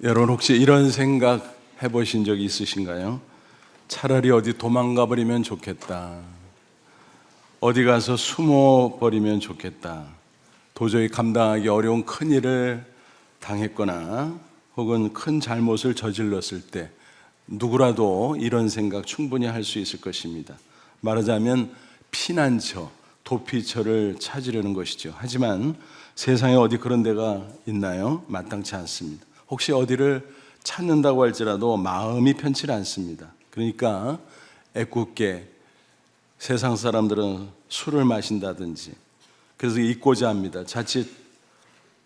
여러분 혹시 이런 생각 해보신 적이 있으신가요? 차라리 어디 도망가 버리면 좋겠다. 어디 가서 숨어 버리면 좋겠다. 도저히 감당하기 어려운 큰 일을 당했거나 혹은 큰 잘못을 저질렀을 때 누구라도 이런 생각 충분히 할 수 있을 것입니다. 말하자면 피난처, 도피처를 찾으려는 것이죠. 하지만 세상에 어디 그런 데가 있나요? 마땅치 않습니다. 혹시 어디를 찾는다고 할지라도 마음이 편치 않습니다. 그러니까 애꿎게 세상 사람들은 술을 마신다든지 그래서 잊고자 합니다. 자칫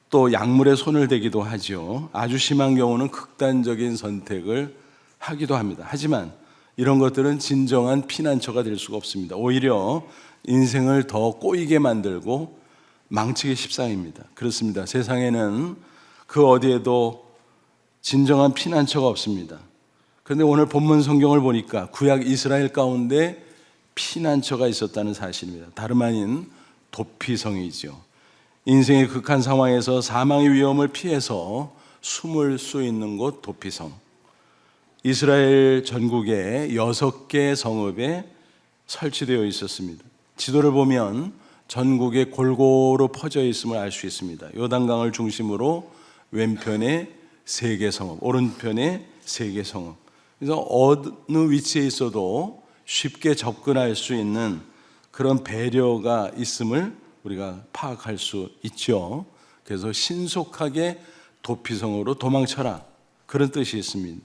또 약물에 손을 대기도 하죠. 아주 심한 경우는 극단적인 선택을 하기도 합니다. 하지만 이런 것들은 진정한 피난처가 될 수가 없습니다. 오히려 인생을 더 꼬이게 만들고 망치기 십상입니다. 그렇습니다. 세상에는 그 어디에도 진정한 피난처가 없습니다. 그런데 오늘 본문 성경을 보니까 구약 이스라엘 가운데 피난처가 있었다는 사실입니다. 다름 아닌 도피성이죠. 인생의 극한 상황에서 사망의 위험을 피해서 숨을 수 있는 곳 도피성. 이스라엘 전국에 6개 성읍에 설치되어 있었습니다. 지도를 보면 전국에 골고루 퍼져 있음을 알 수 있습니다. 요단강을 중심으로 왼편에 3개 성읍, 오른편에 3개 성읍. 그래서 어느 위치에 있어도 쉽게 접근할 수 있는 그런 배려가 있음을 우리가 파악할 수 있죠. 그래서 신속하게 도피성으로 도망쳐라, 그런 뜻이 있습니다.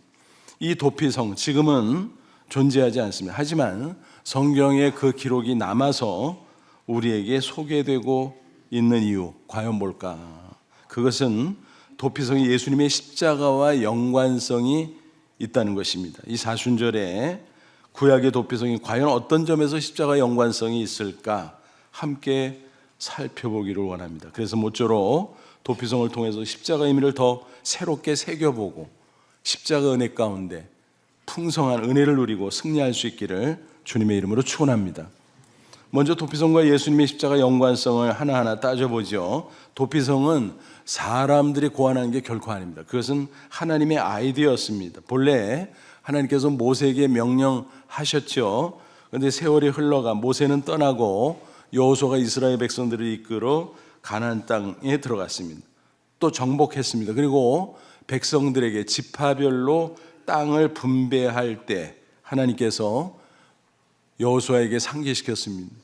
이 도피성 지금은 존재하지 않습니다. 하지만 성경에 그 기록이 남아서 우리에게 소개되고 있는 이유 과연 뭘까? 그것은 도피성이 예수님의 십자가와 연관성이 있다는 것입니다. 이 사순절에 구약의 도피성이 과연 어떤 점에서 십자가와 연관성이 있을까 함께 살펴보기를 원합니다. 그래서 모쪼록 도피성을 통해서 십자가의 의미를 더 새롭게 새겨보고 십자가 은혜 가운데 풍성한 은혜를 누리고 승리할 수 있기를 주님의 이름으로 축원합니다. 먼저 도피성과 예수님의 십자가 연관성을 하나하나 따져보죠. 도피성은 사람들이 고안한 게 결코 아닙니다. 그것은 하나님의 아이디어였습니다. 본래 하나님께서 모세에게 명령하셨죠. 그런데 세월이 흘러가 모세는 떠나고 여호수아가 이스라엘 백성들을 이끌어 가나안 땅에 들어갔습니다. 또 정복했습니다. 그리고 백성들에게 지파별로 땅을 분배할 때 하나님께서 여호수아에게 상기시켰습니다.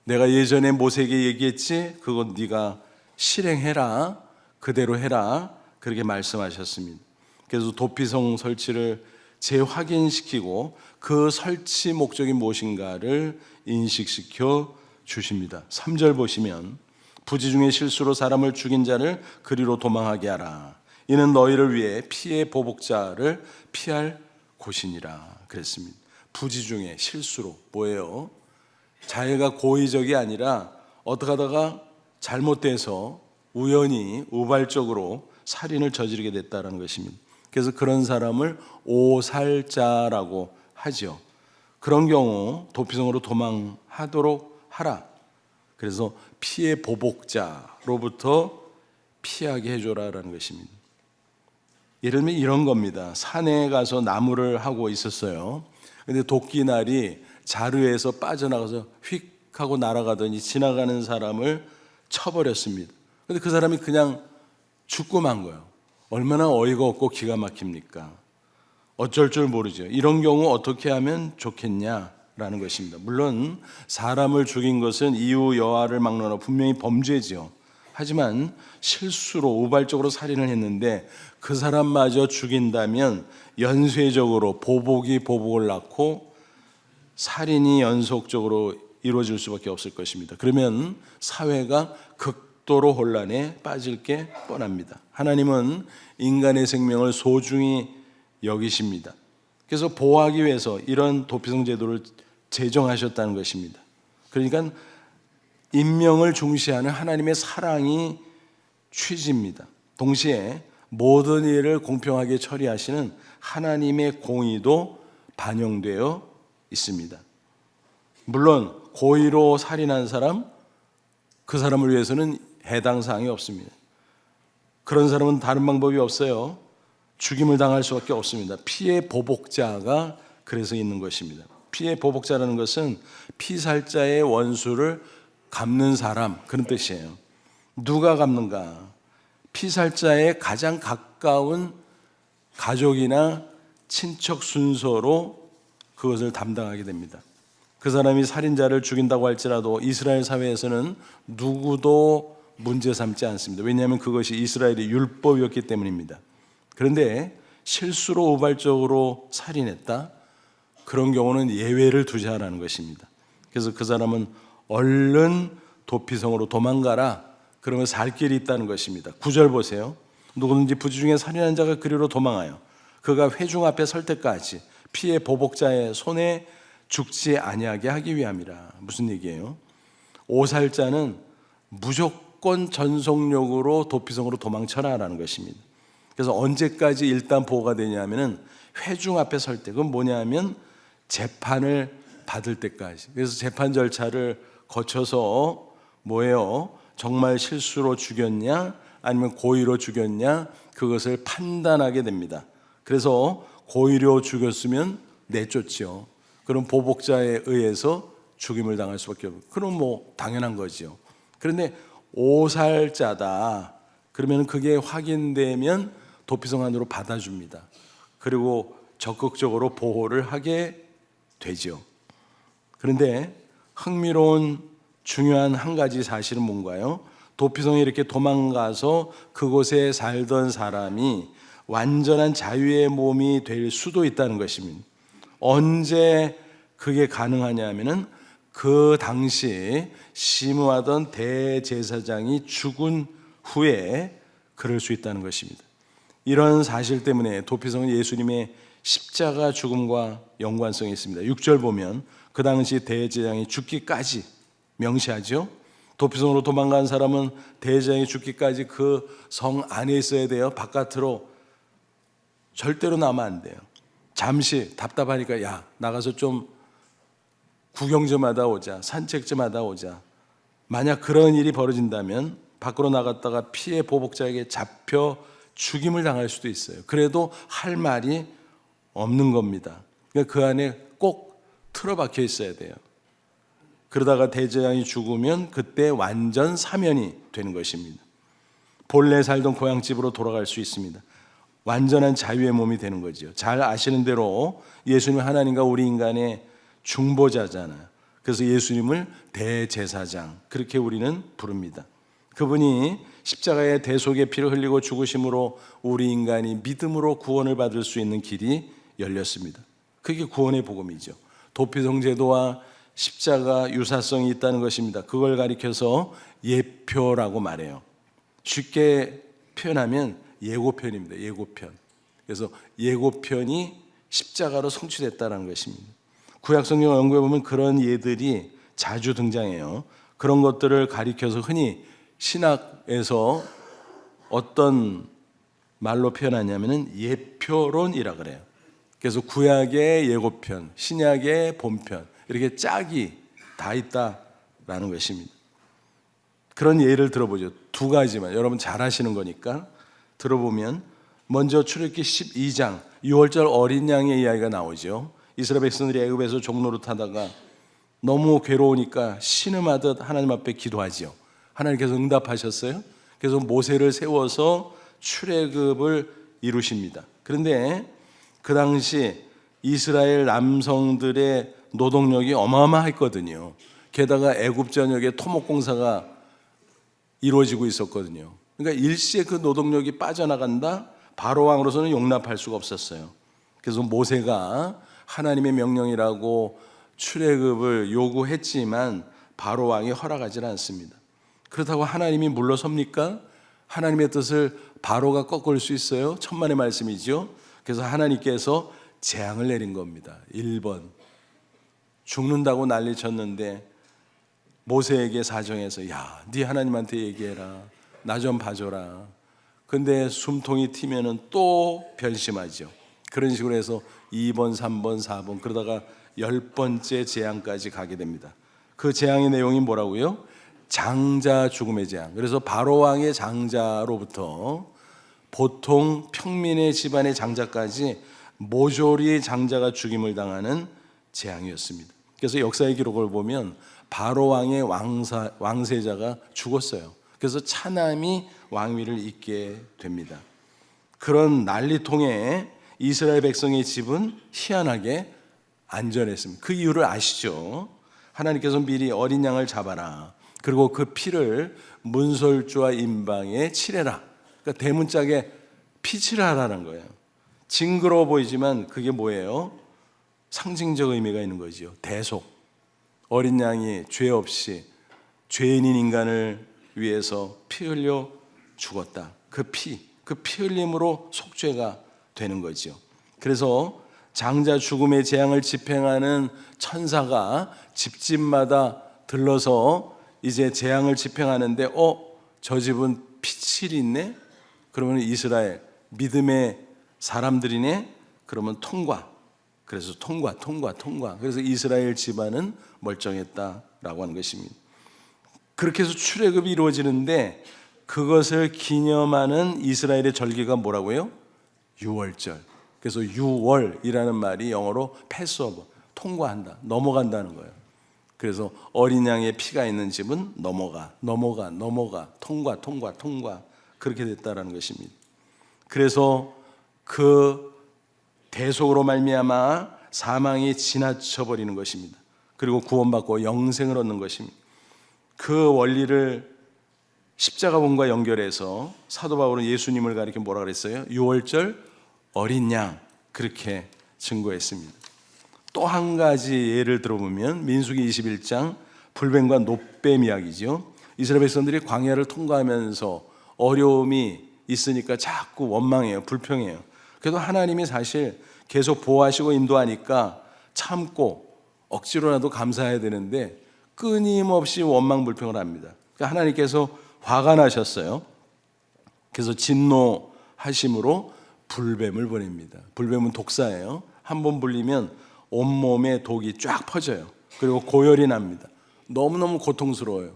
내가 예전에 모세에게 얘기했지? 그건 네가 실행해라. 그대로 해라. 그렇게 말씀하셨습니다. 그래서 도피성 설치를 재확인시키고 그 설치 목적이 무엇인가를 인식시켜 주십니다. 3절 보시면 부지 중에 실수로 사람을 죽인 자를 그리로 도망하게 하라. 이는 너희를 위해 피의 보복자를 피할 곳이니라 그랬습니다. 부지 중에 실수로 뭐예요? 자해가 고의적이 아니라 어떻게 하다가 잘못돼서 우연히 우발적으로 살인을 저지르게 됐다는 것입니다. 그래서 그런 사람을 오살자라고 하죠. 그런 경우 도피성으로 도망하도록 하라. 그래서 피의 보복자로부터 피하게 해줘라라는 것입니다. 예를 들면 이런 겁니다. 산에 가서 나무를 하고 있었어요. 근데 도끼날이 자루에서 빠져나가서 휙 하고 날아가더니 지나가는 사람을 쳐버렸습니다. 근데 그 사람이 그냥 죽고 만 거예요. 얼마나 어이가 없고 기가 막힙니까? 어쩔 줄 모르죠. 이런 경우 어떻게 하면 좋겠냐라는 것입니다. 물론 사람을 죽인 것은 이후 여하를 막론하고 분명히 범죄죠. 하지만 실수로 우발적으로 살인을 했는데 그 사람마저 죽인다면 연쇄적으로 보복이 보복을 낳고 살인이 연속적으로 이루어질 수밖에 없을 것입니다. 그러면 사회가 극도로 혼란에 빠질 게 뻔합니다. 하나님은 인간의 생명을 소중히 여기십니다. 그래서 보호하기 위해서 이런 도피성 제도를 제정하셨다는 것입니다. 그러니까 인명을 중시하는 하나님의 사랑이 취지입니다. 동시에 모든 일을 공평하게 처리하시는 하나님의 공의도 반영되어 있습니다. 물론 고의로 살인한 사람, 그 사람을 위해서는 해당 사항이 없습니다. 그런 사람은 다른 방법이 없어요. 죽임을 당할 수밖에 없습니다. 피의 보복자가 그래서 있는 것입니다. 피의 보복자라는 것은 피살자의 원수를 갚는 사람, 그런 뜻이에요. 누가 갚는가? 피살자의 가장 가까운 가족이나 친척 순서로 그것을 담당하게 됩니다. 그 사람이 살인자를 죽인다고 할지라도 이스라엘 사회에서는 누구도 문제 삼지 않습니다. 왜냐하면 그것이 이스라엘의 율법이었기 때문입니다. 그런데 실수로 우발적으로 살인했다? 그런 경우는 예외를 두자라는 것입니다. 그래서 그 사람은 얼른 도피성으로 도망가라. 그러면 살 길이 있다는 것입니다. 9절 보세요. 누구든지 부지 중에 살인한 자가 그리로 도망하여 그가 회중 앞에 설 때까지 피의 보복자의 손에 죽지 아니하게 하기 위함이라. 무슨 얘기예요? 오살자는 무조건 전속력으로 도피성으로 도망쳐라라는 것입니다. 그래서 언제까지 일단 보호가 되냐면은 회중 앞에 설 때, 그건 뭐냐면 재판을 받을 때까지. 그래서 재판 절차를 거쳐서 뭐예요? 정말 실수로 죽였냐 아니면 고의로 죽였냐 그것을 판단하게 됩니다. 그래서 고의로 죽였으면 내쫓죠. 그럼 보복자에 의해서 죽임을 당할 수밖에 없고, 그럼 뭐 당연한 거죠. 그런데 오살자다 그러면 그게 확인되면 도피성 안으로 받아줍니다. 그리고 적극적으로 보호를 하게 되죠. 그런데 흥미로운 중요한 한 가지 사실은 뭔가요? 도피성에 이렇게 도망가서 그곳에 살던 사람이 완전한 자유의 몸이 될 수도 있다는 것입니다. 언제 그게 가능하냐면은 그 당시 심우하던 대제사장이 죽은 후에 그럴 수 있다는 것입니다. 이런 사실 때문에 도피성은 예수님의 십자가 죽음과 연관성이 있습니다. 6절 보면 그 당시 대제사장이 죽기까지 명시하죠. 도피성으로 도망간 사람은 대제사장이 죽기까지 그 성 안에 있어야 돼요. 바깥으로 절대로 나면 안 돼요. 잠시 답답하니까 야 나가서 좀 구경 좀 하다 오자, 산책 좀 하다 오자. 만약 그런 일이 벌어진다면 밖으로 나갔다가 피해 보복자에게 잡혀 죽임을 당할 수도 있어요. 그래도 할 말이 없는 겁니다. 그러니까 그 안에 꼭 틀어박혀 있어야 돼요. 그러다가 대제사장이 죽으면 그때 완전 사면이 되는 것입니다. 본래 살던 고향집으로 돌아갈 수 있습니다. 완전한 자유의 몸이 되는 거죠. 잘 아시는 대로 예수님은 하나님과 우리 인간의 중보자잖아요. 그래서 예수님을 대제사장 그렇게 우리는 부릅니다. 그분이 십자가의 대속의 피를 흘리고 죽으심으로 우리 인간이 믿음으로 구원을 받을 수 있는 길이 열렸습니다. 그게 구원의 복음이죠. 도피성 제도와 십자가 유사성이 있다는 것입니다. 그걸 가리켜서 예표라고 말해요. 쉽게 표현하면 예고편입니다. 예고편. 그래서 예고편이 십자가로 성취됐다는 것입니다. 구약성경 연구해 보면 그런 예들이 자주 등장해요. 그런 것들을 가리켜서 흔히 신학에서 어떤 말로 표현하냐면은 예표론이라 그래요. 그래서 구약의 예고편, 신약의 본편 이렇게 짝이 다 있다라는 것입니다. 그런 예를 들어보죠. 두 가지만 여러분 잘 아시는 거니까 들어보면 먼저 출애굽기 12장 6월절 어린 양의 이야기가 나오죠. 이스라엘 백성들이 애굽에서 종노릇 하다가 너무 괴로우니까 신음하듯 하나님 앞에 기도하죠. 하나님께서 응답하셨어요. 그래서 모세를 세워서 출애굽을 이루십니다. 그런데 그 당시 이스라엘 남성들의 노동력이 어마어마했거든요. 게다가 애굽 전역에 토목공사가 이루어지고 있었거든요. 그러니까 일시에 그 노동력이 빠져나간다? 바로 왕으로서는 용납할 수가 없었어요. 그래서 모세가 하나님의 명령이라고 출애굽을 요구했지만 바로 왕이 허락하지 않습니다. 그렇다고 하나님이 물러섭니까? 하나님의 뜻을 바로가 꺾을 수 있어요? 천만의 말씀이죠. 그래서 하나님께서 재앙을 내린 겁니다. 1번 죽는다고 난리 쳤는데 모세에게 사정해서 야, 네 하나님한테 얘기해라. 나 좀 봐줘라. 근데 숨통이 튀면은 또 변심하죠. 그런 식으로 해서 2번, 3번, 4번 그러다가 10번째 재앙까지 가게 됩니다. 그 재앙의 내용이 뭐라고요? 장자 죽음의 재앙. 그래서 바로 왕의 장자로부터 보통 평민의 집안의 장자까지 모조리 장자가 죽임을 당하는 재앙이었습니다. 그래서 역사의 기록을 보면 바로 왕의 왕세자가 죽었어요. 그래서 차남이 왕위를 잇게 됩니다. 그런 난리통에 이스라엘 백성의 집은 희한하게 안전했습니다. 그 이유를 아시죠? 하나님께서 미리 어린 양을 잡아라. 그리고 그 피를 문설주와 임방에 칠해라. 그러니까 대문짝에 피칠하라는 거예요. 징그러워 보이지만 그게 뭐예요? 상징적 의미가 있는 거죠. 대속. 어린 양이 죄 없이 죄인인 인간을 위해서 피 흘려 죽었다. 그 피 흘림으로 속죄가 되는 거죠. 그래서 장자 죽음의 재앙을 집행하는 천사가 집집마다 들러서 이제 재앙을 집행하는데 저 집은 피칠이 있네? 그러면 이스라엘 믿음의 사람들이네? 그러면 통과. 그래서 통과. 그래서 이스라엘 집안은 멀쩡했다라고 하는 것입니다. 그렇게 해서 출애굽이 이루어지는데 그것을 기념하는 이스라엘의 절기가 뭐라고요? 유월절. 그래서 유월이라는 말이 영어로 패스오버, 통과한다, 넘어간다는 거예요. 그래서 어린 양의 피가 있는 집은 넘어가, 통과 그렇게 됐다라는 것입니다. 그래서 그 대속으로 말미암아 사망이 지나쳐 버리는 것입니다. 그리고 구원받고 영생을 얻는 것입니다. 그 원리를 십자가본과 연결해서 사도 바울은 예수님을 가리켜 뭐라 그랬어요? 유월절 어린 양, 그렇게 증거했습니다. 또 한 가지 예를 들어보면 민수기 21장 불뱀과 노뱀 이야기죠. 이스라엘 백성들이 광야를 통과하면서 어려움이 있으니까 자꾸 원망해요, 불평해요. 그래도 하나님이 사실 계속 보호하시고 인도하니까 참고 억지로라도 감사해야 되는데 끊임없이 원망 불평을 합니다. 그러니까 하나님께서 화가 나셨어요. 그래서 진노하심으로 불뱀을 보냅니다. 불뱀은 독사예요. 한번 불리면 온몸에 독이 쫙 퍼져요. 그리고 고열이 납니다. 너무너무 고통스러워요.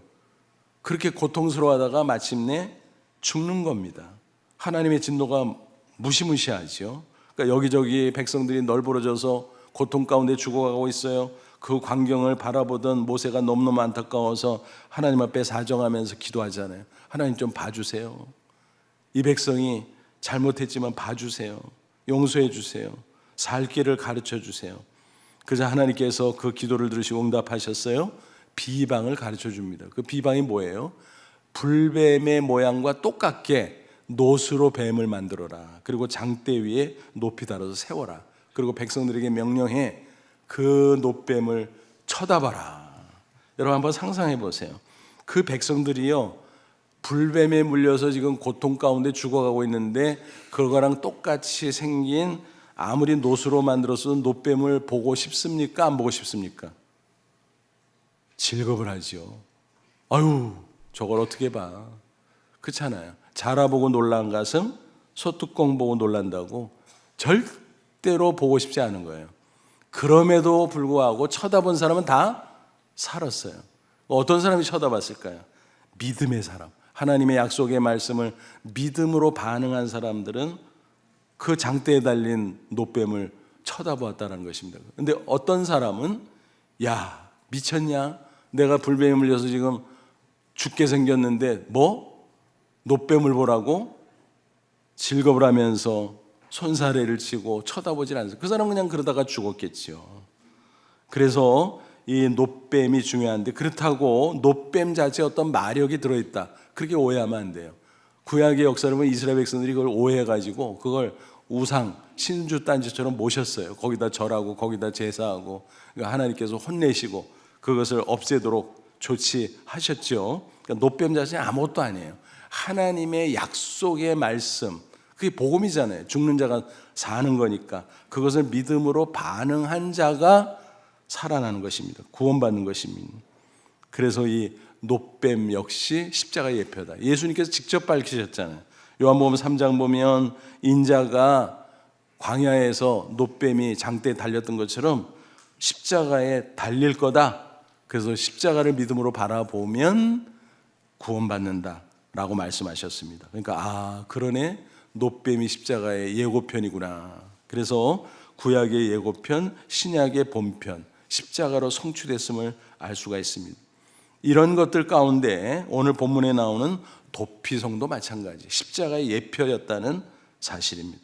그렇게 고통스러워하다가 마침내 죽는 겁니다. 하나님의 진노가 무시무시하죠. 그러니까 여기저기 백성들이 널브러져서 고통 가운데 죽어가고 있어요. 그 광경을 바라보던 모세가 너무너무 안타까워서 하나님 앞에 사정하면서 기도하잖아요. 하나님 좀 봐주세요. 이 백성이 잘못했지만 봐주세요. 용서해 주세요. 살 길을 가르쳐 주세요. 그래서 하나님께서 그 기도를 들으시고 응답하셨어요. 비방을 가르쳐 줍니다. 그 비방이 뭐예요? 불뱀의 모양과 똑같게 노수로 뱀을 만들어라. 그리고 장대 위에 높이 달아서 세워라. 그리고 백성들에게 명령해 그 노뱀을 쳐다봐라. 여러분 한번 상상해 보세요. 그 백성들이요, 불뱀에 물려서 지금 고통 가운데 죽어가고 있는데 그거랑 똑같이 생긴 아무리 노수로 만들어서 노뱀을 보고 싶습니까? 안 보고 싶습니까? 질겁을 하죠. 아유, 저걸 어떻게 봐. 그렇잖아요. 자라보고 놀란 가슴, 소뚜껑 보고 놀란다고 절대로 보고 싶지 않은 거예요. 그럼에도 불구하고 쳐다본 사람은 다 살았어요. 어떤 사람이 쳐다봤을까요? 믿음의 사람. 하나님의 약속의 말씀을 믿음으로 반응한 사람들은 그 장대에 달린 노뱀을 쳐다보았다는 것입니다. 그런데 어떤 사람은 야, 미쳤냐? 내가 불뱀에 물려서 지금 죽게 생겼는데 뭐? 노뱀을 보라고? 즐겁을 하면서 손사래를 치고 쳐다보질 않아요. 그 사람은 그냥 그러다가 죽었겠죠. 그래서 이 노뱀이 중요한데 그렇다고 노뱀 자체에 어떤 마력이 들어있다, 그렇게 오해하면 안 돼요. 구약의 역사를 보면 이스라엘 백성들이 그걸 오해해가지고 그걸 우상, 신주 딴지처럼 모셨어요. 거기다 절하고 거기다 제사하고. 그러니까 하나님께서 혼내시고 그것을 없애도록 조치하셨죠. 그러니까 노뱀 자체는 아무것도 아니에요. 하나님의 약속의 말씀, 그게 복음이잖아요. 죽는 자가 사는 거니까 그것을 믿음으로 반응한 자가 살아나는 것입니다. 구원받는 것입니다. 그래서 이 노뱀 역시 십자가의 예표다. 예수님께서 직접 밝히셨잖아요. 요한복음 3장 보면 인자가 광야에서 노뱀이 장대에 달렸던 것처럼 십자가에 달릴 거다. 그래서 십자가를 믿음으로 바라보면 구원받는다 라고 말씀하셨습니다. 그러니까 그러네, 놋뱀이 십자가의 예고편이구나. 그래서 구약의 예고편, 신약의 본편, 십자가로 성취됐음을 알 수가 있습니다. 이런 것들 가운데 오늘 본문에 나오는 도피성도 마찬가지, 십자가의 예표였다는 사실입니다.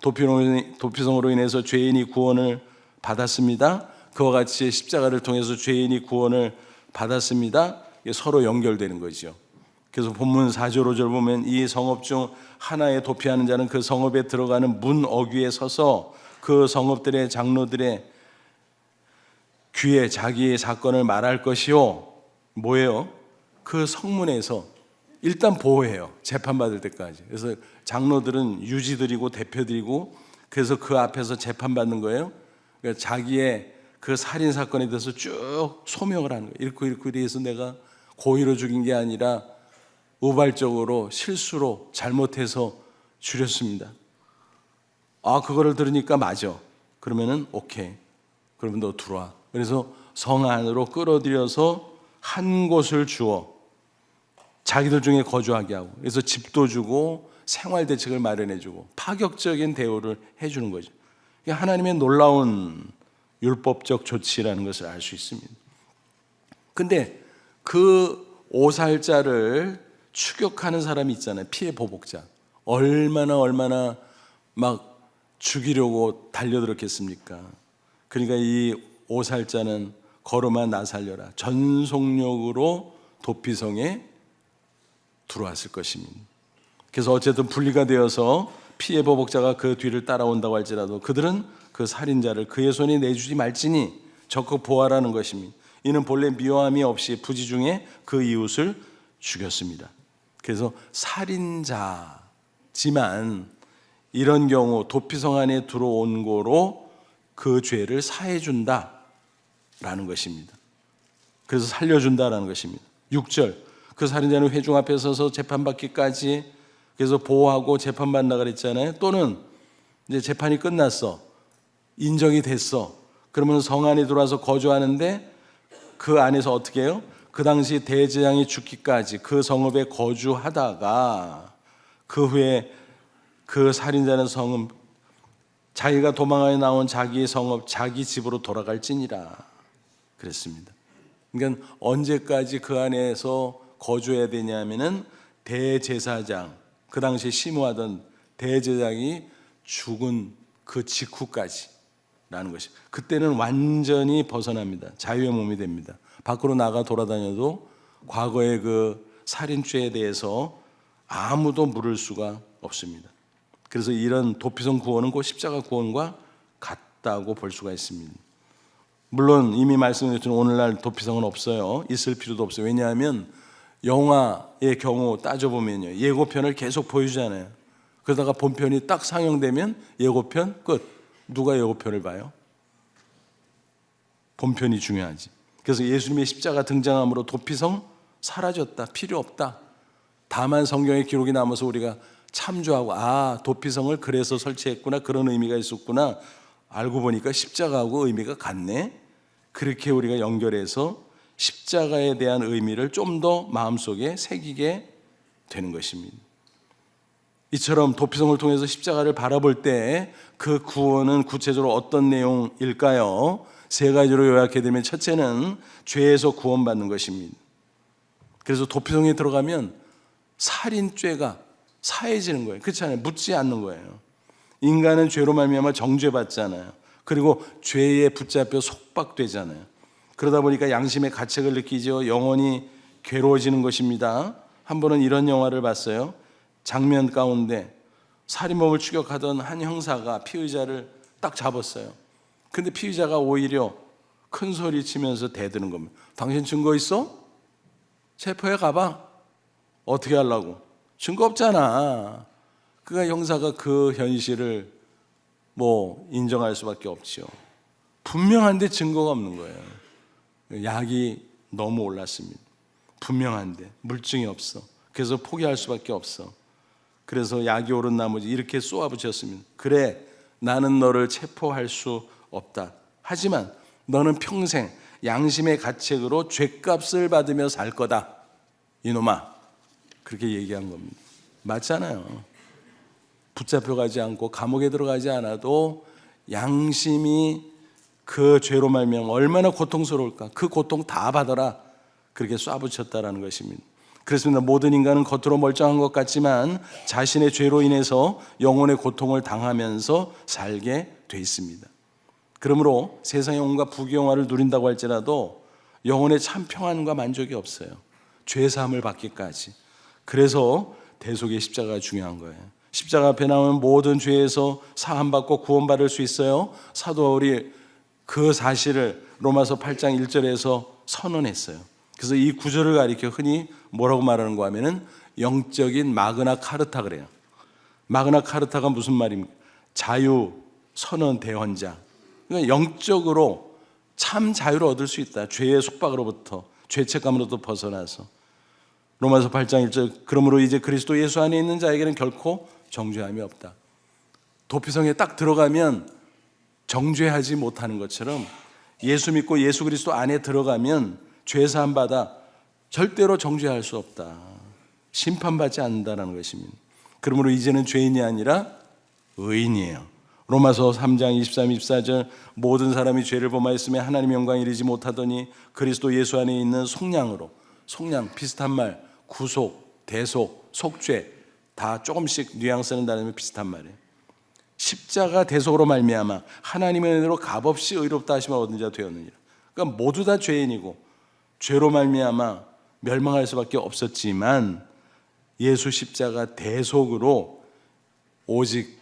도피성으로 인해서 죄인이 구원을 받았습니다. 그와 같이 십자가를 통해서 죄인이 구원을 받았습니다. 서로 연결되는 거죠. 그래서 본문 4절 5절 보면 이 성읍 중 하나에 도피하는 자는 그 성읍에 들어가는 문 어귀에 서서 그 성읍들의 장로들의 귀에 자기의 사건을 말할 것이요. 뭐예요? 그 성문에서 일단 보호해요. 재판받을 때까지. 그래서 장로들은 유지들이고 대표들이고, 그래서 그 앞에서 재판받는 거예요. 그러니까 자기의 그 살인 사건에 대해서 쭉 소명을 하는 거예요. 이렇게 해서 내가 고의로 죽인 게 아니라 우발적으로 실수로 잘못해서 죽였습니다. 그거를 들으니까 맞아. 그러면은 오케이. 그러면 너 들어와. 그래서 성 안으로 끌어들여서 한 곳을 주어 자기들 중에 거주하게 하고, 그래서 집도 주고 생활 대책을 마련해 주고 파격적인 대우를 해 주는 거죠. 하나님의 놀라운 율법적 조치라는 것을 알 수 있습니다. 근데 그 오살자를 추격하는 사람이 있잖아요. 피해 보복자. 얼마나 막 죽이려고 달려들었겠습니까? 그러니까 이 오살자는 걸음아 나 살려라, 전속력으로 도피성에 들어왔을 것입니다. 그래서 어쨌든 분리가 되어서 피해 보복자가 그 뒤를 따라온다고 할지라도 그들은 그 살인자를 그의 손에 내주지 말지니 적극 보호하라는 것입니다. 이는 본래 미워함이 없이 부지중에 그 이웃을 죽였습니다. 그래서 살인자지만 이런 경우 도피성 안에 들어온 거로 그 죄를 사해준다라는 것입니다. 그래서 살려준다라는 것입니다. 6절, 그 살인자는 회중 앞에 서서 재판받기까지, 그래서 보호하고 재판받는다 그랬잖아요. 또는 이제 재판이 끝났어, 인정이 됐어, 그러면 성 안에 들어와서 거주하는데 그 안에서 어떻게 해요? 그 당시 대제장이 죽기까지 그 성읍에 거주하다가 그 후에 그 살인자는 성은 자기가 도망하여 나온 자기의 성읍, 자기 집으로 돌아갈지니라 그랬습니다. 그러니까 언제까지 그 안에서 거주해야 되냐면은 대제사장, 그 당시 심우하던 대제사장이 죽은 그 직후까지라는 것이. 그때는 완전히 벗어납니다. 자유의 몸이 됩니다. 밖으로 나가 돌아다녀도 과거의 그 살인죄에 대해서 아무도 물을 수가 없습니다. 그래서 이런 도피성 구원은 곧 십자가 구원과 같다고 볼 수가 있습니다. 물론 이미 말씀드렸지만 오늘날 도피성은 없어요. 있을 필요도 없어요. 왜냐하면 영화의 경우 따져보면요, 예고편을 계속 보여주잖아요. 그러다가 본편이 딱 상영되면 예고편 끝. 누가 예고편을 봐요? 본편이 중요하지. 그래서 예수님의 십자가 등장함으로 도피성 사라졌다, 필요 없다. 다만 성경의 기록이 남아서 우리가 참조하고 도피성을 그래서 설치했구나, 그런 의미가 있었구나, 알고 보니까 십자가하고 의미가 같네. 그렇게 우리가 연결해서 십자가에 대한 의미를 좀 더 마음속에 새기게 되는 것입니다. 이처럼 도피성을 통해서 십자가를 바라볼 때 그 구원은 구체적으로 어떤 내용일까요? 세 가지로 요약해드리면, 첫째는 죄에서 구원받는 것입니다. 그래서 도피성에 들어가면 살인죄가 사해지는 거예요. 그렇지 않아요? 묻지 않는 거예요. 인간은 죄로 말미암아 정죄받잖아요. 그리고 죄에 붙잡혀 속박되잖아요. 그러다 보니까 양심의 가책을 느끼죠. 영혼이 괴로워지는 것입니다. 한 번은 이런 영화를 봤어요. 장면 가운데 살인범을 추격하던 한 형사가 피의자를 딱 잡았어요. 근데 피의자가 오히려 큰 소리 치면서 대드는 겁니다. 당신 증거 있어? 체포해 가봐. 어떻게 하려고? 증거 없잖아. 그러니까 형사가 그 현실을 인정할 수밖에 없죠. 분명한데 증거가 없는 거예요. 약이 너무 올랐습니다. 분명한데 물증이 없어. 그래서 포기할 수밖에 없어. 그래서 약이 오른 나머지 이렇게 쏘아붙였습니다. 그래, 나는 너를 체포할 수 없다. 하지만 너는 평생 양심의 가책으로 죗값을 받으며 살 거다. 이놈아. 그렇게 얘기한 겁니다. 맞잖아요. 붙잡혀가지 않고 감옥에 들어가지 않아도 양심이 그 죄로 말미암아 얼마나 고통스러울까. 그 고통 다 받아라. 그렇게 쏴붙였다라는 것입니다. 그렇습니다. 모든 인간은 겉으로 멀쩡한 것 같지만 자신의 죄로 인해서 영혼의 고통을 당하면서 살게 돼 있습니다. 그러므로 세상의 온갖 부귀영화를 누린다고 할지라도 영혼의 참 평안과 만족이 없어요. 죄사함을 받기까지. 그래서 대속의 십자가가 중요한 거예요. 십자가 앞에 나오는 모든 죄에서 사함받고 구원받을 수 있어요. 사도 바울이 그 사실을 로마서 8장 1절에서 선언했어요. 그래서 이 구절을 가리켜 흔히 뭐라고 말하는 거 하면은 영적인 마그나 카르타 그래요. 마그나 카르타가 무슨 말입니까? 자유 선언 대헌장. 그러니까 영적으로 참 자유를 얻을 수 있다. 죄의 속박으로부터, 죄책감으로부터 벗어나서. 로마서 8장 1절, 그러므로 이제 그리스도 예수 안에 있는 자에게는 결코 정죄함이 없다. 도피성에 딱 들어가면 정죄하지 못하는 것처럼 예수 믿고 예수 그리스도 안에 들어가면 죄사함 받아 절대로 정죄할 수 없다. 심판받지 않는다는 것입니다. 그러므로 이제는 죄인이 아니라 의인이에요. 로마서 3장 23, 24절, 모든 사람이 죄를 범하였으며 하나님의 영광에 이르지 못하더니 그리스도 예수 안에 있는 속량으로, 속량 비슷한 말, 구속, 대속, 속죄 다 조금씩 뉘앙스는 다르면 비슷한 말이에요. 십자가 대속으로 말미암아 하나님의 은혜로 값없이 의롭다 하심을 얻은 자 되었느니라. 그러니까 모두 다 죄인이고 죄로 말미암아 멸망할 수밖에 없었지만 예수 십자가 대속으로 오직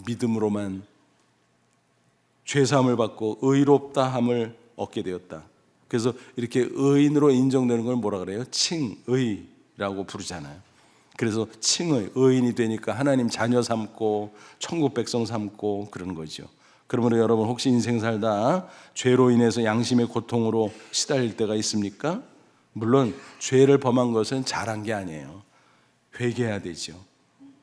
믿음으로만 죄사함을 받고 의롭다함을 얻게 되었다. 그래서 이렇게 의인으로 인정되는 걸 뭐라 그래요? 칭의라고 부르잖아요. 그래서 칭의, 의인이 되니까 하나님 자녀 삼고 천국 백성 삼고 그런 거죠. 그러므로 여러분 혹시 인생 살다 죄로 인해서 양심의 고통으로 시달릴 때가 있습니까? 물론 죄를 범한 것은 잘한 게 아니에요. 회개해야 되죠.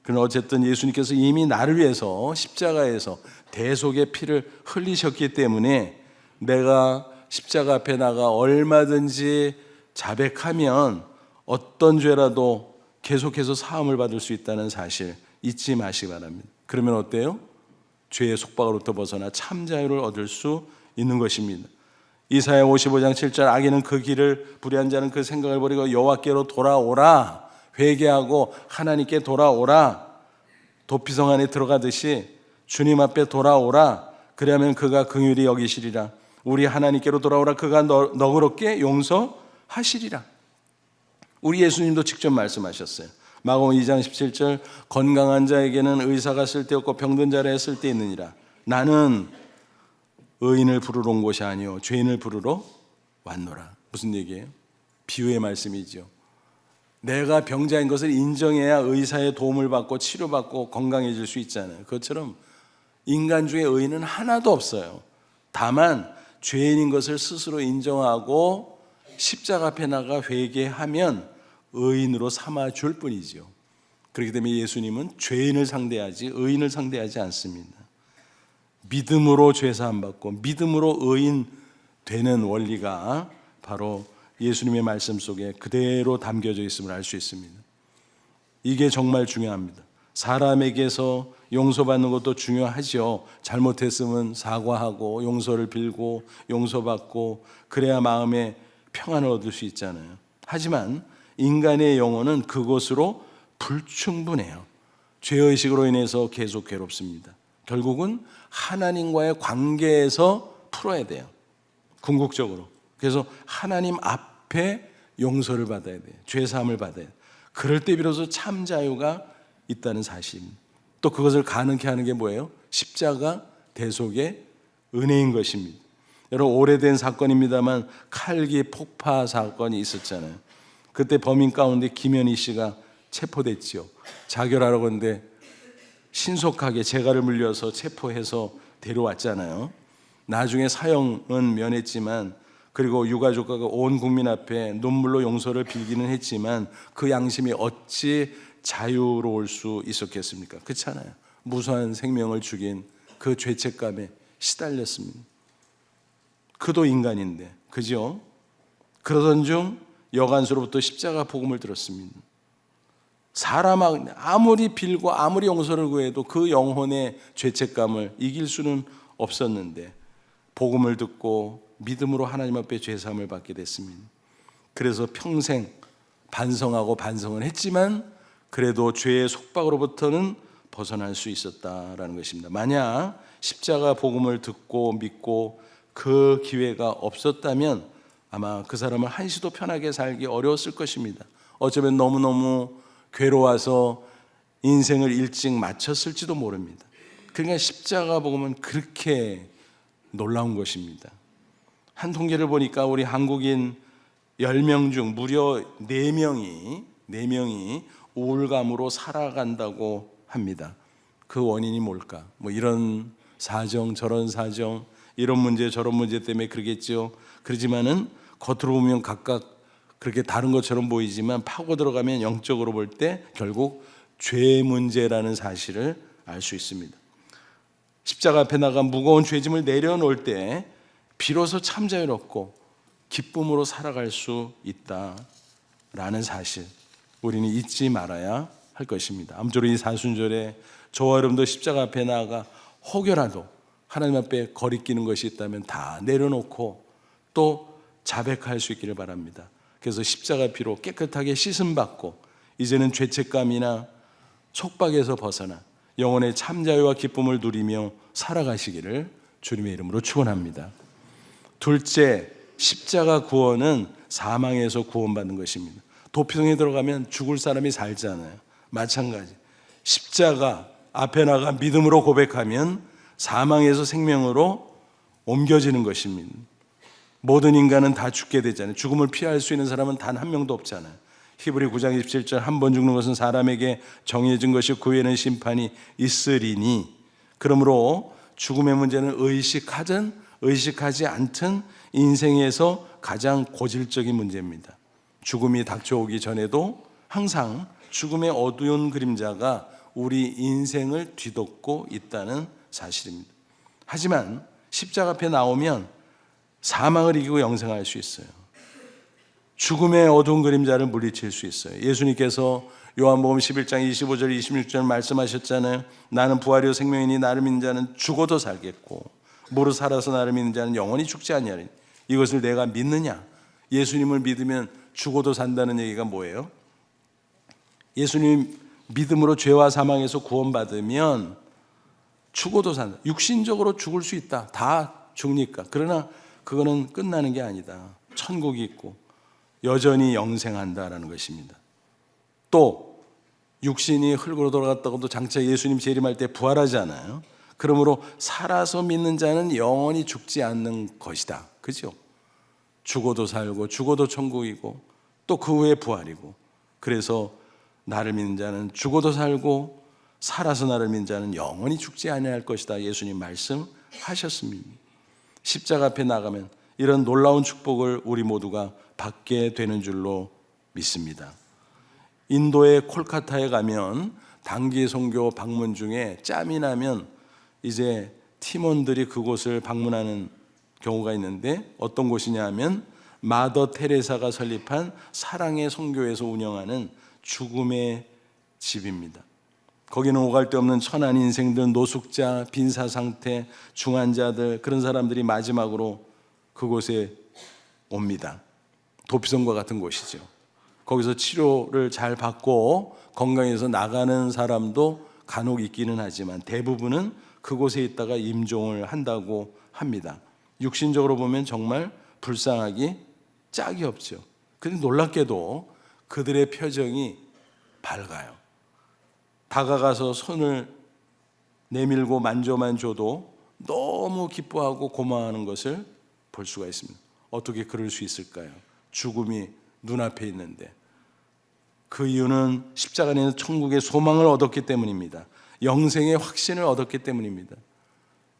그러나 어쨌든 예수님께서 이미 나를 위해서 십자가에서 대속의 피를 흘리셨기 때문에 내가 십자가 앞에 나가 얼마든지 자백하면 어떤 죄라도 계속해서 사함을 받을 수 있다는 사실 잊지 마시기 바랍니다. 그러면 어때요? 죄의 속박으로부터 벗어나 참 자유를 얻을 수 있는 것입니다. 이사야 55장 7절, 악인은 그 길을, 불의한 자는 그 생각을 버리고 여호와께로 돌아오라. 회개하고 하나님께 돌아오라. 도피성 안에 들어가듯이 주님 앞에 돌아오라. 그러면 그가 긍휼히 여기시리라. 우리 하나님께로 돌아오라. 그가 너그럽게 용서하시리라. 우리 예수님도 직접 말씀하셨어요. 마가복음 2장 17절, 건강한 자에게는 의사가 쓸데없고 병든 자를 쓸데있느니라. 나는 의인을 부르러 온 것이 아니요 죄인을 부르러 왔노라. 무슨 얘기예요? 비유의 말씀이죠. 내가 병자인 것을 인정해야 의사의 도움을 받고 치료받고 건강해질 수 있잖아요. 그것처럼 인간 중에 의인은 하나도 없어요. 다만 죄인인 것을 스스로 인정하고 십자가 앞에 나가 회개하면 의인으로 삼아줄 뿐이죠. 그렇기 때문에 예수님은 죄인을 상대하지 의인을 상대하지 않습니다. 믿음으로 죄사함 받고 믿음으로 의인 되는 원리가 바로 예수님의 말씀 속에 그대로 담겨져 있음을 알 수 있습니다. 이게 정말 중요합니다. 사람에게서 용서받는 것도 중요하죠. 잘못했으면 사과하고 용서를 빌고 용서받고 그래야 마음에 평안을 얻을 수 있잖아요. 하지만 인간의 영혼은 그것으로 불충분해요. 죄의식으로 인해서 계속 괴롭습니다. 결국은 하나님과의 관계에서 풀어야 돼요. 궁극적으로. 그래서 하나님 앞에 용서를 받아야 돼요. 죄사함을 받아야 돼요. 그럴 때 비로소 참 자유가 있다는 사실입니다. 또 그것을 가능케 하는 게 뭐예요? 십자가 대속의 은혜인 것입니다. 여러분 오래된 사건입니다만 칼기 폭파 사건이 있었잖아요. 그때 범인 가운데 김현희 씨가 체포됐죠. 자결하라고 했는데 신속하게 재갈을 물려서 체포해서 데려왔잖아요. 나중에 사형은 면했지만 그리고 유가족과 온 국민 앞에 눈물로 용서를 빌기는 했지만 그 양심이 어찌 자유로울 수 있었겠습니까? 그렇잖아요. 무수한 생명을 죽인 그 죄책감에 시달렸습니다. 그도 인간인데, 그죠? 그러던 중 여간수로부터 십자가 복음을 들었습니다. 사람 아무리 빌고 아무리 용서를 구해도 그 영혼의 죄책감을 이길 수는 없었는데 복음을 듣고 믿음으로 하나님 앞에 죄사함을 받게 됐습니다. 그래서 평생 반성하고 반성을 했지만 그래도 죄의 속박으로부터는 벗어날 수 있었다라는 것입니다. 만약 십자가 복음을 듣고 믿고 그 기회가 없었다면 아마 그 사람은 한시도 편하게 살기 어려웠을 것입니다. 어쩌면 너무너무 괴로워서 인생을 일찍 마쳤을지도 모릅니다. 그러니까 십자가 복음은 그렇게 놀라운 것입니다. 한 통계를 보니까 우리 한국인 10명 중 무려 4명이 우울감으로 살아간다고 합니다. 그 원인이 뭘까? 뭐 이런 사정 저런 사정 이런 문제 저런 문제 때문에 그러겠죠. 그러지만은 겉으로 보면 각각 그렇게 다른 것처럼 보이지만 파고 들어가면 영적으로 볼 때 결국 죄 문제라는 사실을 알 수 있습니다. 십자가 앞에 나가 무거운 죄짐을 내려놓을 때 비로소 참 자유롭고 기쁨으로 살아갈 수 있다라는 사실 우리는 잊지 말아야 할 것입니다. 아무쪼록 이 사순절에 저와 여러분도 십자가 앞에 나아가 혹여라도 하나님 앞에 거리끼는 것이 있다면 다 내려놓고 또 자백할 수 있기를 바랍니다. 그래서 십자가 피로 깨끗하게 씻음받고 이제는 죄책감이나 속박에서 벗어나 영혼의 참자유와 기쁨을 누리며 살아가시기를 주님의 이름으로 축원합니다. 둘째, 십자가 구원은 사망에서 구원받는 것입니다. 도피성에 들어가면 죽을 사람이 살잖아요. 마찬가지 십자가 앞에 나가 믿음으로 고백하면 사망에서 생명으로 옮겨지는 것입니다. 모든 인간은 다 죽게 되잖아요. 죽음을 피할 수 있는 사람은 단 한 명도 없잖아요. 히브리 9장 27절 한 번 죽는 것은 사람에게 정해진 것이 그 후에는 심판이 있으리니 그러므로 죽음의 문제는 의식하든 의식하지 않든 인생에서 가장 고질적인 문제입니다. 죽음이 닥쳐오기 전에도 항상 죽음의 어두운 그림자가 우리 인생을 뒤덮고 있다는 사실입니다. 하지만 십자가 앞에 나오면 사망을 이기고 영생할 수 있어요. 죽음의 어두운 그림자를 물리칠 수 있어요. 예수님께서 요한복음 11장 25절 26절 말씀하셨잖아요. 나는 부활이요 생명이니 나를 믿는 자는 죽어도 살겠고 무릇 살아서 나를 믿는 자는 영원히 죽지 아니하리니 이것을 내가 믿느냐? 예수님을 믿으면 죽어도 산다는 얘기가 뭐예요? 예수님 믿음으로 죄와 사망에서 구원받으면 죽어도 산다. 육신적으로 죽을 수 있다. 다 죽으니까. 그러나 그거는 끝나는 게 아니다. 천국이 있고 여전히 영생한다라는 것입니다. 또 육신이 흙으로 돌아갔다고도 장차 예수님 재림할 때 부활하잖아요. 그러므로 살아서 믿는 자는 영원히 죽지 않는 것이다. 그죠? 죽어도 살고 죽어도 천국이고 또 그 후에 부활이고 그래서 나를 믿는 자는 죽어도 살고 살아서 나를 믿는 자는 영원히 죽지 아니할 것이다. 예수님 말씀하셨습니다. 십자가 앞에 나가면 이런 놀라운 축복을 우리 모두가 받게 되는 줄로 믿습니다. 인도의 콜카타에 가면 단기 선교 방문 중에 짬이 나면 이제 팀원들이 그곳을 방문하는 경우가 있는데 어떤 곳이냐 하면 마더 테레사가 설립한 사랑의 선교에서 운영하는 죽음의 집입니다. 거기는 오갈 데 없는 천한 인생들, 노숙자, 빈사 상태, 중환자들 그런 사람들이 마지막으로 그곳에 옵니다. 도피성과 같은 곳이죠. 거기서 치료를 잘 받고 건강해서 나가는 사람도 간혹 있기는 하지만 대부분은 그곳에 있다가 임종을 한다고 합니다. 육신적으로 보면 정말 불쌍하기 짝이 없죠. 그런데 놀랍게도 그들의 표정이 밝아요. 다가가서 손을 내밀고 만져만 줘도 너무 기뻐하고 고마워하는 것을 볼 수가 있습니다. 어떻게 그럴 수 있을까요? 죽음이 눈앞에 있는데 그 이유는 십자가 안에서 천국의 소망을 얻었기 때문입니다. 영생의 확신을 얻었기 때문입니다.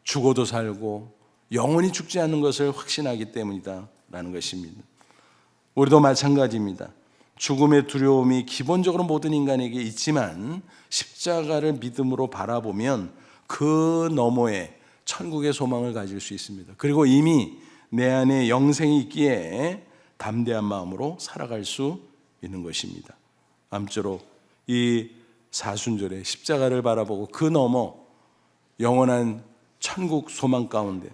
죽어도 살고 영원히 죽지 않는 것을 확신하기 때문이다 라는 것입니다. 우리도 마찬가지입니다. 죽음의 두려움이 기본적으로 모든 인간에게 있지만 십자가를 믿음으로 바라보면 그 너머에 천국의 소망을 가질 수 있습니다. 그리고 이미 내 안에 영생이 있기에 담대한 마음으로 살아갈 수 있는 것입니다. 아무쪼록 이 사순절에 십자가를 바라보고 그 너머 영원한 천국 소망 가운데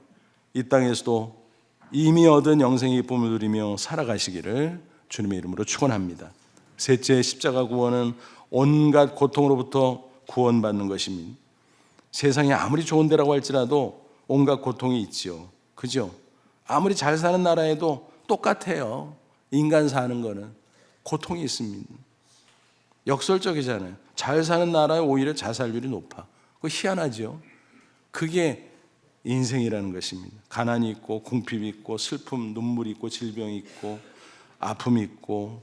이 땅에서도 이미 얻은 영생의 기쁨을 누리며 살아가시기를 주님의 이름으로 축원합니다. 셋째, 십자가 구원은 온갖 고통으로부터 구원받는 것입니다. 세상이 아무리 좋은 데라고 할지라도 온갖 고통이 있지요. 그죠? 아무리 잘 사는 나라에도 똑같아요. 인간 사는 거는 고통이 있습니다. 역설적이잖아요. 잘 사는 나라에 오히려 자살률이 높아. 그거 희한하죠. 그게 인생이라는 것입니다. 가난이 있고 궁핍이 있고 슬픔, 눈물이 있고 질병이 있고 아픔이 있고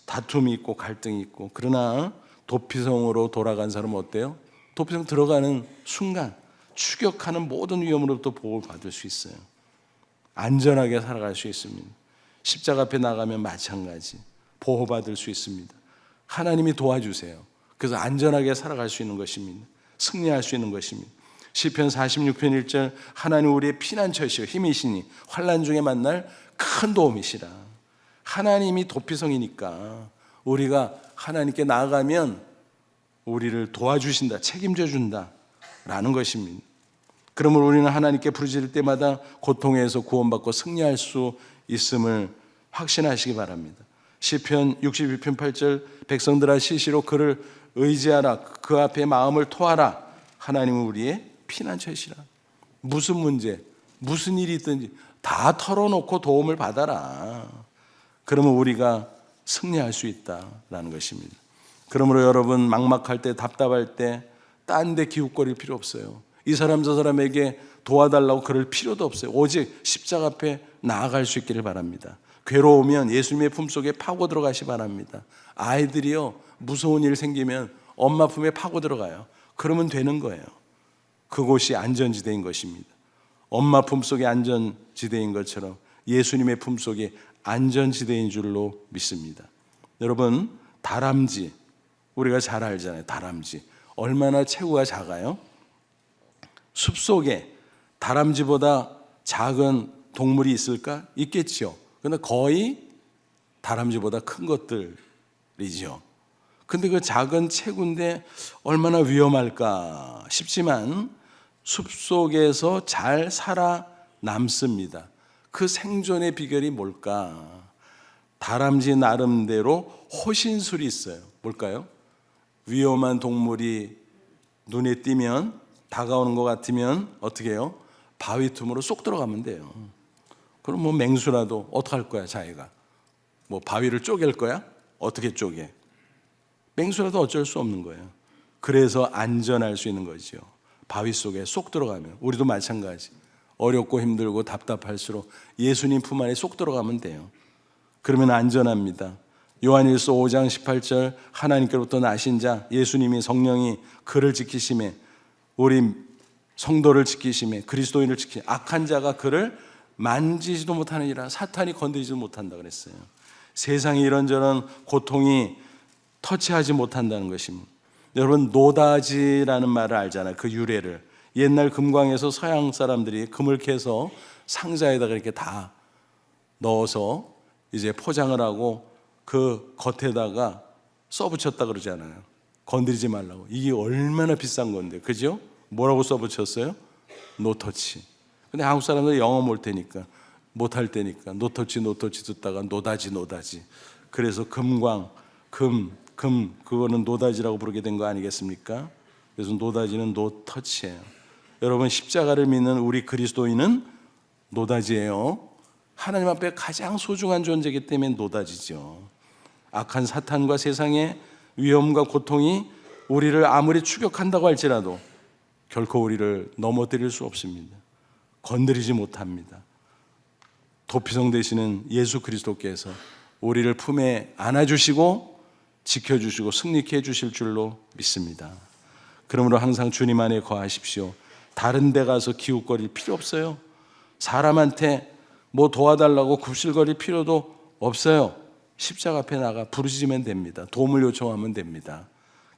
다툼이 있고 갈등이 있고, 그러나 도피성으로 돌아간 사람은 어때요? 도피성 들어가는 순간 추격하는 모든 위험으로부터 보호를 받을 수 있어요. 안전하게 살아갈 수 있습니다. 십자가 앞에 나가면 마찬가지 보호받을 수 있습니다. 하나님이 도와주세요. 그래서 안전하게 살아갈 수 있는 것입니다. 승리할 수 있는 것입니다. 시편 46편 1절 하나님 우리의 피난처시오 힘이시니 환난 중에 만날 큰 도움이시라. 하나님이 도피성이니까 우리가 하나님께 나아가면 우리를 도와주신다, 책임져 준다라는 것입니다. 그러므로 우리는 하나님께 부르짖을 때마다 고통에서 구원받고 승리할 수 있음을 확신하시기 바랍니다. 시편 62편 8절 백성들아 시시로 그를 의지하라, 그 앞에 마음을 토하라. 하나님은 우리의 피난처시라. 무슨 문제, 무슨 일이 있든지 다 털어놓고 도움을 받아라. 그러면 우리가 승리할 수 있다라는 것입니다. 그러므로 여러분 막막할 때, 답답할 때 딴 데 기웃거릴 필요 없어요. 이 사람 저 사람에게 도와달라고 그럴 필요도 없어요. 오직 십자가 앞에 나아갈 수 있기를 바랍니다. 괴로우면 예수님의 품속에 파고 들어가시 바랍니다. 아이들이요 무서운 일 생기면 엄마 품에 파고 들어가요. 그러면 되는 거예요. 그곳이 안전지대인 것입니다. 엄마 품속이 안전지대인 것처럼 예수님의 품속이 안전지대인 줄로 믿습니다. 여러분, 다람쥐 우리가 잘 알잖아요. 다람쥐 얼마나 체구가 작아요? 숲속에 다람쥐보다 작은 동물이 있을까? 있겠죠. 그런데 거의 다람쥐보다 큰 것들이죠. 근데 그 작은 체구인데 얼마나 위험할까 싶지만 숲속에서 잘 살아남습니다. 그 생존의 비결이 뭘까? 다람쥐 나름대로 호신술이 있어요. 뭘까요? 위험한 동물이 눈에 띄면 다가오는 것 같으면 어떻게 해요? 바위 틈으로 쏙 들어가면 돼요. 그럼 뭐 맹수라도 어떡할 거야 자기가? 뭐 바위를 쪼갤 거야? 어떻게 쪼개? 맹수라도 어쩔 수 없는 거예요. 그래서 안전할 수 있는 거죠. 바위 속에 쏙 들어가면. 우리도 마찬가지. 어렵고 힘들고 답답할수록 예수님 품 안에 쏙 들어가면 돼요. 그러면 안전합니다. 요한일서 5장 18절 하나님께로부터 나신 자 예수님이 성령이 그를 지키심에, 우리 성도를 지키심에, 그리스도인을 지키심에 악한 자가 그를 만지지도 못하느니라. 사탄이 건드리지도 못한다 그랬어요. 세상에 이런저런 고통이 터치하지 못한다는 것입니다. 여러분 노다지라는 말을 알잖아요. 그 유래를. 옛날 금광에서 서양 사람들이 금을 캐서 상자에다가 이렇게 다 넣어서 이제 포장을 하고 그 겉에다가 써붙였다 그러잖아요. 건드리지 말라고. 이게 얼마나 비싼 건데, 그죠? 뭐라고 써붙였어요? 노터치. 근데 한국 사람들 영어 못 테니까, 못할 때니까 노터치 듣다가 노다지. 그래서 금광, 그거는 노다지라고 부르게 된 거 아니겠습니까? 그래서 노다지는 노터치예요. 여러분 십자가를 믿는 우리 그리스도인은 노다지예요. 하나님 앞에 가장 소중한 존재이기 때문에 노다지죠. 악한 사탄과 세상의 위험과 고통이 우리를 아무리 추격한다고 할지라도 결코 우리를 넘어뜨릴 수 없습니다. 건드리지 못합니다. 도피성 되시는 예수 그리스도께서 우리를 품에 안아주시고 지켜주시고 승리케 해주실 줄로 믿습니다. 그러므로 항상 주님 안에 거하십시오. 다른 데 가서 기웃거릴 필요 없어요. 사람한테 뭐 도와달라고 굽실거릴 필요도 없어요. 십자가 앞에 나가 부르짖으면 됩니다. 도움을 요청하면 됩니다.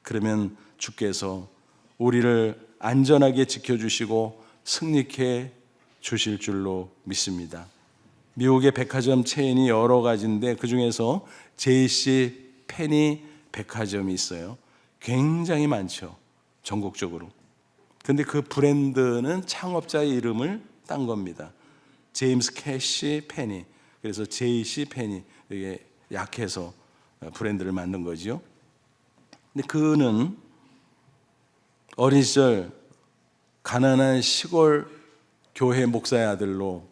그러면 주께서 우리를 안전하게 지켜주시고 승리케 주실 줄로 믿습니다. 미국의 백화점 체인이 여러 가지인데 그 중에서 JC 페니 백화점이 있어요. 굉장히 많죠, 전국적으로. 근데 그 브랜드는 창업자의 이름을 딴 겁니다. 제임스 캐시 페니. 그래서 JC 페니, 이게 약해서 브랜드를 만든 거죠. 근데 그는 어린 시절 가난한 시골 교회 목사의 아들로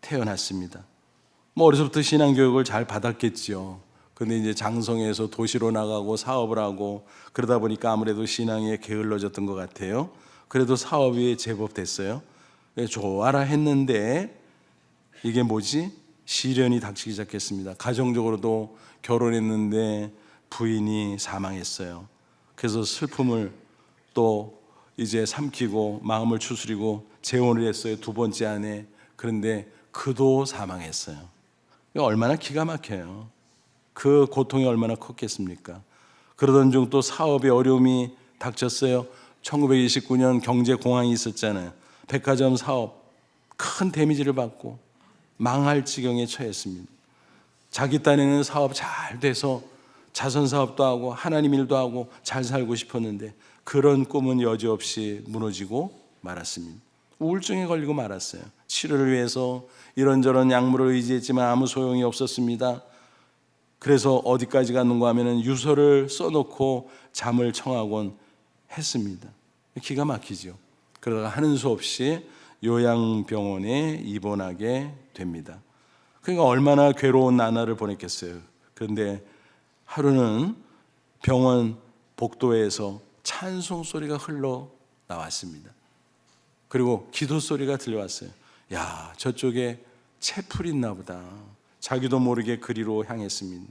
태어났습니다. 뭐 어려서부터 신앙교육을 잘 받았겠죠. 근데 이제 장성에서 도시로 나가고 사업을 하고 그러다 보니까 아무래도 신앙에 게을러졌던 것 같아요. 그래도 사업이 제법 됐어요. 좋아라 했는데 이게 뭐지? 시련이 닥치기 시작했습니다. 가정적으로도 결혼했는데 부인이 사망했어요. 그래서 슬픔을 또 이제 삼키고 마음을 추스리고 재혼을 했어요. 두 번째 아내. 그런데 그도 사망했어요. 얼마나 기가 막혀요. 그 고통이 얼마나 컸겠습니까? 그러던 중 또 사업에 어려움이 닥쳤어요. 1929년 경제공황이 있었잖아요. 백화점 사업 큰 데미지를 받고 망할 지경에 처했습니다. 자기 딴에는 사업 잘 돼서 자선 사업도 하고 하나님 일도 하고 잘 살고 싶었는데 그런 꿈은 여지없이 무너지고 말았습니다. 우울증에 걸리고 말았어요. 치료를 위해서 이런저런 약물을 의지했지만 아무 소용이 없었습니다. 그래서 어디까지 갔는가 하면 유서를 써놓고 잠을 청하곤 했습니다. 기가 막히죠. 그러다가 하는 수 없이 요양병원에 입원하게 됩니다. 그러니까 얼마나 괴로운 나날을 보냈겠어요. 그런데 하루는 병원 복도에서 찬송 소리가 흘러 나왔습니다. 그리고 기도 소리가 들려왔어요. 야, 저쪽에 채플이 있나 보다. 자기도 모르게 그리로 향했습니다.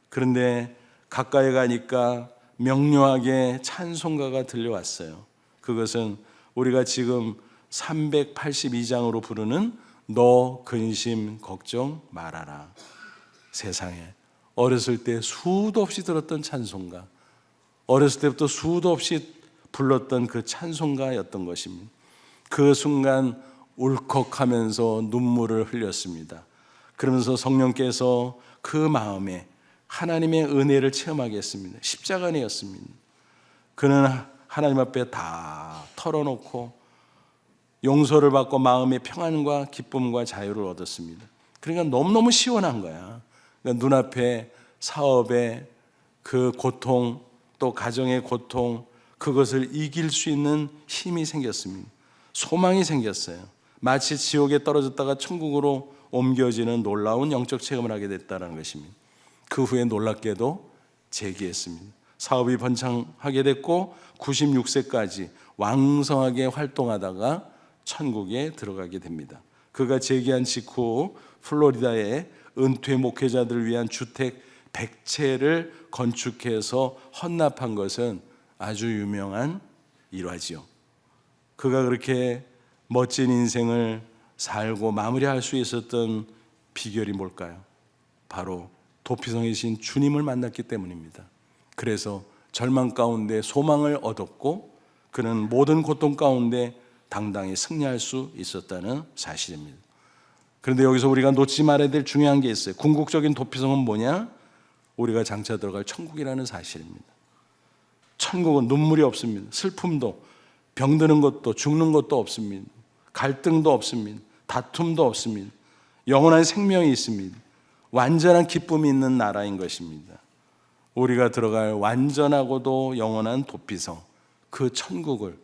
그런데 가까이 가니까 명료하게 찬송가가 들려왔어요. 그것은 우리가 지금 382장으로 부르는 너 근심 걱정 말아라. 세상에 어렸을 때 수도 없이 들었던 찬송가, 어렸을 때부터 수도 없이 불렀던 그 찬송가였던 것입니다. 그 순간 울컥하면서 눈물을 흘렸습니다. 그러면서 성령께서 그 마음에 하나님의 은혜를 체험하게 했습니다. 십자가 은혜였습니다. 그는 하나님 앞에 다 털어놓고 용서를 받고 마음의 평안과 기쁨과 자유를 얻었습니다. 그러니까 너무너무 시원한 거야. 그러니까 눈앞에 사업의 그 고통, 또 가정의 고통, 그것을 이길 수 있는 힘이 생겼습니다. 소망이 생겼어요. 마치 지옥에 떨어졌다가 천국으로 옮겨지는 놀라운 영적 체험을 하게 됐다는 것입니다. 그 후에 놀랍게도 재기했습니다. 사업이 번창하게 됐고 96세까지 왕성하게 활동하다가 천국에 들어가게 됩니다. 그가 재기한 직후 플로리다의 은퇴 목회자들을 위한 주택 100채를 건축해서 헌납한 것은 아주 유명한 일화지요. 그가 그렇게 멋진 인생을 살고 마무리할 수 있었던 비결이 뭘까요? 바로 도피성이신 주님을 만났기 때문입니다. 그래서 절망 가운데 소망을 얻었고 그는 모든 고통 가운데 당당히 승리할 수 있었다는 사실입니다. 그런데 여기서 우리가 놓치지 말아야 될 중요한 게 있어요. 궁극적인 도피성은 뭐냐? 우리가 장차 들어갈 천국이라는 사실입니다. 천국은 눈물이 없습니다. 슬픔도, 병드는 것도, 죽는 것도 없습니다. 갈등도 없습니다. 다툼도 없습니다. 영원한 생명이 있습니다. 완전한 기쁨이 있는 나라인 것입니다. 우리가 들어갈 완전하고도 영원한 도피성, 그 천국을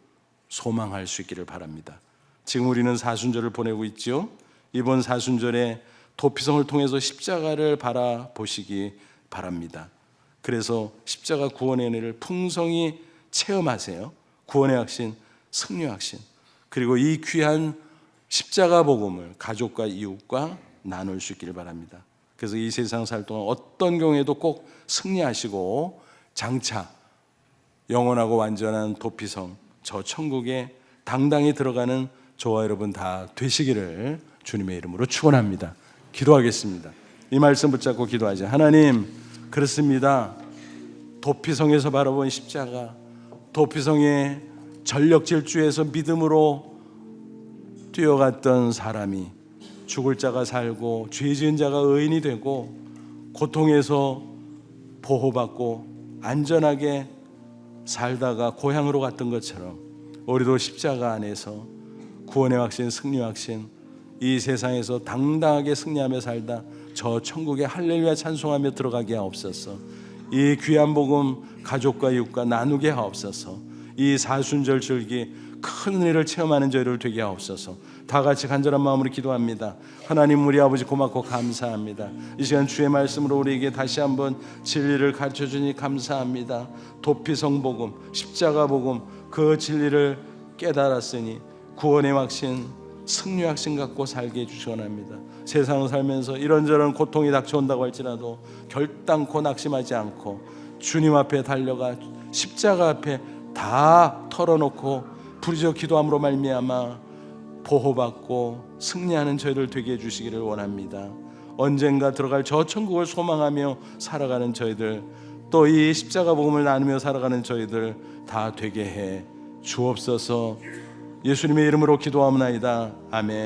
소망할 수 있기를 바랍니다. 지금 우리는 사순절을 보내고 있죠. 이번 사순절에 도피성을 통해서 십자가를 바라보시기 바랍니다. 그래서 십자가 구원의 은혜를 풍성히 체험하세요. 구원의 확신, 승리의 확신, 그리고 이 귀한 십자가 복음을 가족과 이웃과 나눌 수 있기를 바랍니다. 그래서 이 세상 살 동안 어떤 경우에도 꼭 승리하시고 장차 영원하고 완전한 도피성, 저 천국에 당당히 들어가는 저와 여러분 다 되시기를 주님의 이름으로 축원합니다. 기도하겠습니다. 이 말씀 붙잡고 기도하자. 하나님, 그렇습니다. 도피성에서 바라본 십자가, 도피성의 전력 질주에서 믿음으로 뛰어갔던 사람이 죽을 자가 살고 죄 지은 자가 의인이 되고 고통에서 보호받고 안전하게 살다가 고향으로 갔던 것처럼 우리도 십자가 안에서 구원의 확신, 승리 확신, 이 세상에서 당당하게 승리하며 살다 저 천국에 할렐루야 찬송하며 들어가게 하옵소서. 이 귀한 복음 가족과 이웃과 나누게 하옵소서. 이 사순절 절기 큰 은혜를 체험하는 저희를 되게 하옵소서. 다 같이 간절한 마음으로 기도합니다. 하나님, 우리 아버지 고맙고 감사합니다. 이 시간 주의 말씀으로 우리에게 다시 한번 진리를 가르쳐 주니 감사합니다. 도피성 복음, 십자가 복음, 그 진리를 깨달았으니 구원의 확신, 승리 확신 갖고 살게 해주시기 원합니다. 세상을 살면서 이런저런 고통이 닥쳐온다고 할지라도 결단코 낙심하지 않고 주님 앞에 달려가 십자가 앞에 다 털어놓고 부르짖어 기도함으로 말미암아 보호받고 승리하는 저희를 되게 해주시기를 원합니다. 언젠가 들어갈 저 천국을 소망하며 살아가는 저희들, 또 이 십자가 복음을 나누며 살아가는 저희들 다 되게 해 주옵소서. 예수님의 이름으로 기도하옵나이다. 아멘.